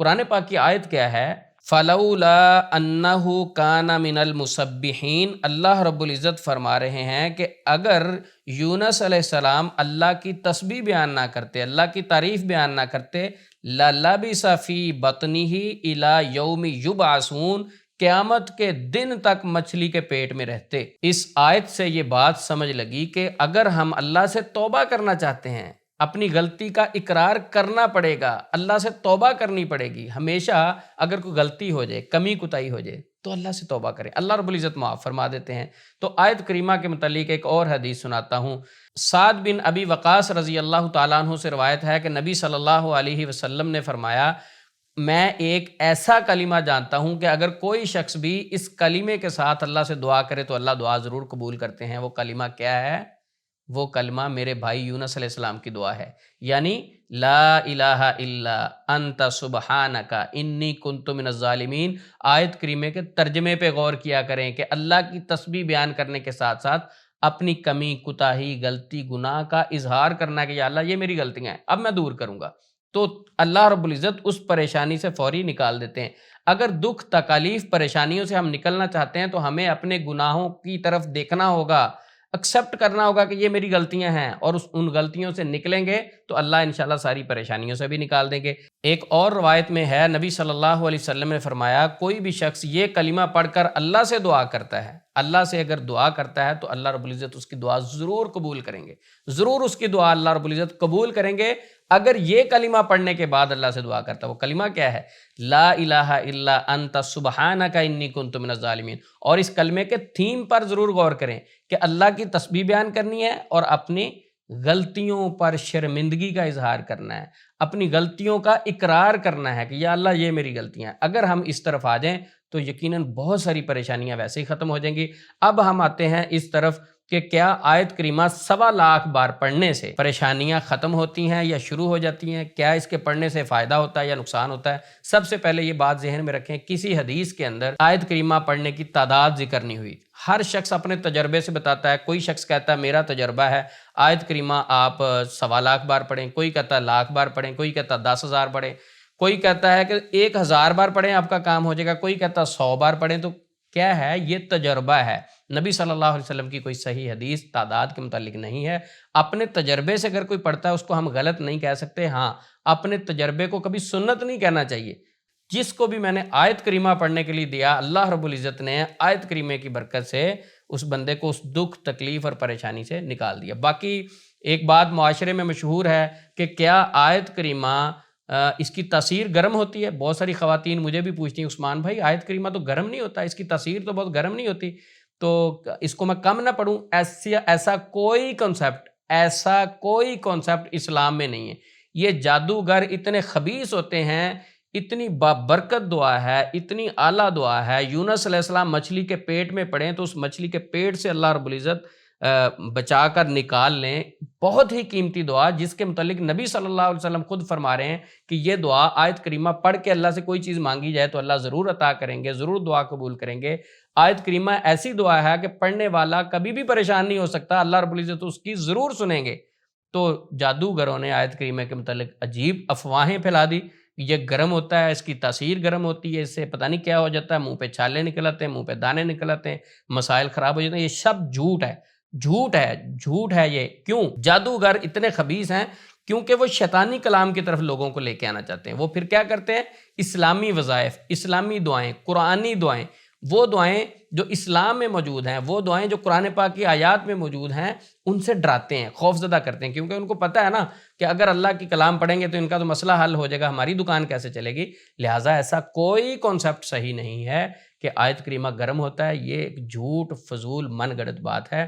قرآن پاک کی آیت کیا ہے؟ فَلَوْلَا أَنَّهُ كَانَ مِنَ الْمُسَبِّحِينَ۔ اللہ رب العزت فرما رہے ہیں کہ اگر یونس علیہ السلام اللہ کی تسبیح بیان نہ کرتے، اللہ کی تعریف بیان نہ کرتے، لَلَبِثَ فِي بَطْنِهِ إِلَى يَوْمِ يُبْعَثُونَ، قیامت کے دن تک مچھلی کے پیٹ میں رہتے۔ اس آیت سے یہ بات سمجھ لگی کہ اگر ہم اللہ سے توبہ کرنا چاہتے ہیں، اپنی غلطی کا اقرار کرنا پڑے گا، اللہ سے توبہ کرنی پڑے گی۔ ہمیشہ اگر کوئی غلطی ہو جائے، کمی کوتاہی ہو جائے تو اللہ سے توبہ کریں، اللہ رب العزت معاف فرما دیتے ہیں۔ تو آیت کریمہ کے متعلق ایک اور حدیث سناتا ہوں۔ سعد بن ابی وقاص رضی اللہ تعالیٰ عنہ سے روایت ہے کہ نبی صلی اللہ علیہ وسلم نے فرمایا، میں ایک ایسا کلمہ جانتا ہوں کہ اگر کوئی شخص بھی اس کلمے کے ساتھ اللہ سے دعا کرے تو اللہ دعا ضرور قبول کرتے ہیں۔ وہ کلمہ کیا ہے؟ وہ کلمہ میرے بھائی یونس علیہ السلام کی دعا ہے، یعنی لا الہ الا انت سبحانک انی کنت من الظالمین۔ آیت کریمہ کے ترجمے پہ غور کیا کریں کہ اللہ کی تسبیح بیان کرنے کے ساتھ ساتھ اپنی کمی، کوتاہی، غلطی، گناہ کا اظہار کرنا کہ یا اللہ یہ میری غلطیاں ہیں، اب میں دور کروں گا، تو اللہ رب العزت اس پریشانی سے فوری نکال دیتے ہیں۔ اگر دکھ، تکالیف، پریشانیوں سے ہم نکلنا چاہتے ہیں تو ہمیں اپنے گناہوں کی طرف دیکھنا ہوگا، ایکسیپٹ کرنا ہوگا کہ یہ میری غلطیاں ہیں، اور ان غلطیوں سے نکلیں گے تو اللہ انشاءاللہ ساری پریشانیوں سے بھی نکال دیں گے۔ ایک اور روایت میں ہے، نبی صلی اللہ علیہ وسلم نے فرمایا، کوئی بھی شخص یہ کلمہ پڑھ کر اللہ سے دعا کرتا ہے، اللہ سے اگر دعا کرتا ہے تو اللہ رب العزت اس کی دعا ضرور قبول کریں گے، ضرور اس کی دعا اللہ رب العزت قبول کریں گے۔ اگر یہ کلمہ پڑھنے کے بعد اللہ سے دعا کرتا ہے، وہ کلمہ کیا ہے؟ لا الہ الا انت سبحانک انی کنت من الظالمین۔ اور اس کلمے کے تھیم پر ضرور غور کریں کہ اللہ کی تسبیح بیان کرنی ہے اور اپنی غلطیوں پر شرمندگی کا اظہار کرنا ہے، اپنی غلطیوں کا اقرار کرنا ہے کہ یا اللہ یہ میری غلطیاں ہیں۔ اگر ہم اس طرف آ جائیں تو یقیناً بہت ساری پریشانیاں ویسے ہی ختم ہو جائیں گی۔ اب ہم آتے ہیں اس طرف کہ کیا آیت کریمہ 1.25 لاکھ بار پڑھنے سے پریشانیاں ختم ہوتی ہیں یا شروع ہو جاتی ہیں؟ کیا اس کے پڑھنے سے فائدہ ہوتا ہے یا نقصان ہوتا ہے؟ سب سے پہلے یہ بات ذہن میں رکھیں، کسی حدیث کے اندر آیت کریمہ پڑھنے کی تعداد ذکر نہیں ہوئی۔ ہر شخص اپنے تجربے سے بتاتا ہے، کوئی شخص کہتا ہے میرا تجربہ ہے آیت کریمہ آپ 1.25 لاکھ بار پڑھیں، کوئی کہتا ہے 1,00,000 بار پڑھیں، کوئی کہتا ہے 10,000 پڑھیں، کوئی کہتا ہے کہ 1,000 بار پڑھیں آپ کا کام ہو جائے گا، کوئی کہتا ہے 100 بار پڑھیں۔ تو کیا ہے؟ یہ تجربہ ہے، نبی صلی اللہ علیہ وسلم کی کوئی صحیح حدیث تعداد کے متعلق نہیں ہے۔ اپنے تجربے سے اگر کوئی پڑھتا ہے اس کو ہم غلط نہیں کہہ سکتے، ہاں اپنے تجربے کو کبھی سنت نہیں کہنا چاہیے۔ جس کو بھی میں نے آیت کریمہ پڑھنے کے لیے دیا، اللہ رب العزت نے آیت کریمہ کی برکت سے اس بندے کو اس دکھ، تکلیف اور پریشانی سے نکال دیا۔ باقی ایک بات معاشرے میں مشہور ہے کہ کیا آیت کریمہ اس کی تاثیر گرم ہوتی ہے؟ بہت ساری خواتین مجھے بھی پوچھتی ہیں، عثمان بھائی آیت کریمہ تو گرم نہیں ہوتا، اس کی تاثیر تو بہت گرم نہیں ہوتی، تو اس کو میں کم نہ پڑھوں؟ ایسا کوئی کانسیپٹ اسلام میں نہیں ہے۔ یہ جادوگر اتنے خبیث ہوتے ہیں، اتنی بابرکت دعا ہے، اتنی اعلیٰ دعا ہے۔ یونس علیہ السلام مچھلی کے پیٹ میں پڑیں تو اس مچھلی کے پیٹ سے اللہ رب العزت بچا کر نکال لیں۔ بہت ہی قیمتی دعا، جس کے متعلق نبی صلی اللہ علیہ وسلم خود فرما رہے ہیں کہ یہ دعا آیت کریمہ پڑھ کے اللہ سے کوئی چیز مانگی جائے تو اللہ ضرور عطا کریں گے، ضرور دعا قبول کریں گے۔ آیت کریمہ ایسی دعا ہے کہ پڑھنے والا کبھی بھی پریشان نہیں ہو سکتا، اللہ رب العزت اس کی ضرور سنیں گے۔ تو جادوگروں نے آیت کریمہ کے متعلق عجیب افواہیں پھیلا دی، یہ گرم ہوتا ہے، اس کی تاثیر گرم ہوتی ہے، اس سے پتہ نہیں کیا ہو جاتا ہے، منہ پہ چھالے نکل آتے ہیں، منہ پہ دانے نکل آتے ہیں، مسائل خراب ہو جاتے ہیں۔ یہ سب جھوٹ ہے، جھوٹ ہے یہ۔ کیوں؟ جادوگر اتنے خبیث ہیں کیونکہ وہ شیطانی کلام کی طرف لوگوں کو لے کے آنا چاہتے ہیں۔ وہ پھر کیا کرتے ہیں؟ اسلامی وظائف، اسلامی دعائیں، قرآنی دعائیں، وہ دعائیں جو اسلام میں موجود ہیں، وہ دعائیں جو قرآن پاک کی آیات میں موجود ہیں، ان سے ڈراتے ہیں، خوف زدہ کرتے ہیں، کیونکہ ان کو پتہ ہے نا کہ اگر اللہ کی کلام پڑھیں گے تو ان کا تو مسئلہ حل ہو جائے گا، ہماری دکان کیسے چلے گی؟ لہٰذا ایسا کوئی کانسیپٹ صحیح نہیں ہے کہ آیت کریمہ گرم ہوتا ہے، یہ ایک جھوٹ، فضول، من گڑت بات ہے۔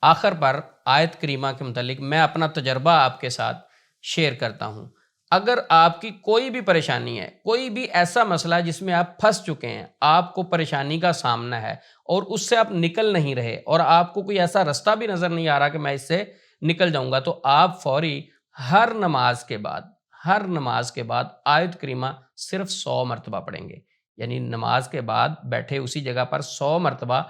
آخر پر آیت کریمہ کے متعلق میں اپنا تجربہ آپ کے ساتھ شیئر کرتا ہوں۔ اگر آپ کی کوئی بھی پریشانی ہے، کوئی بھی ایسا مسئلہ جس میں آپ پھنس چکے ہیں، آپ کو پریشانی کا سامنا ہے اور اس سے آپ نکل نہیں رہے، اور آپ کو کوئی ایسا رستہ بھی نظر نہیں آ رہا کہ میں اس سے نکل جاؤں گا، تو آپ فوری ہر نماز کے بعد آیت کریمہ صرف 100 مرتبہ پڑھیں گے۔ یعنی نماز کے بعد بیٹھے اسی جگہ پر 100 مرتبہ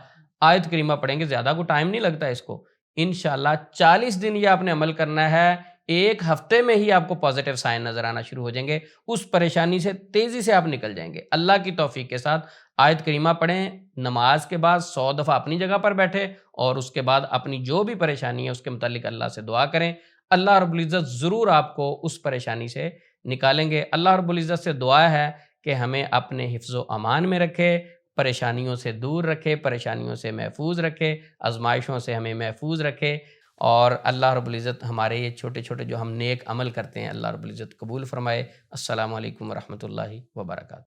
آیت کریمہ پڑھیں گے۔ زیادہ کو ٹائم نہیں لگتا اس کو، انشاءاللہ 40 دن یہ آپ نے عمل کرنا ہے۔ ایک ہفتے میں ہی آپ کو پازیٹیو سائن نظر آنا شروع ہو جائیں گے، اس پریشانی سے تیزی سے آپ نکل جائیں گے۔ اللہ کی توفیق کے ساتھ آیت کریمہ پڑھیں، نماز کے بعد 100 دفعہ اپنی جگہ پر بیٹھے اور اس کے بعد اپنی جو بھی پریشانی ہے اس کے متعلق اللہ سے دعا کریں۔ اللہ رب العزت ضرور آپ کو اس پریشانی سے نکالیں گے۔ اللہ رب العزت سے دعا ہے کہ ہمیں اپنے حفظ و امان میں رکھے، پریشانیوں سے دور رکھے، پریشانیوں سے محفوظ رکھے، آزمائشوں سے ہمیں محفوظ رکھے، اور اللہ رب العزت ہمارے یہ چھوٹے چھوٹے جو ہم نیک عمل کرتے ہیں اللہ رب العزت قبول فرمائے۔ السلام علیکم ورحمۃ اللہ وبرکاتہ۔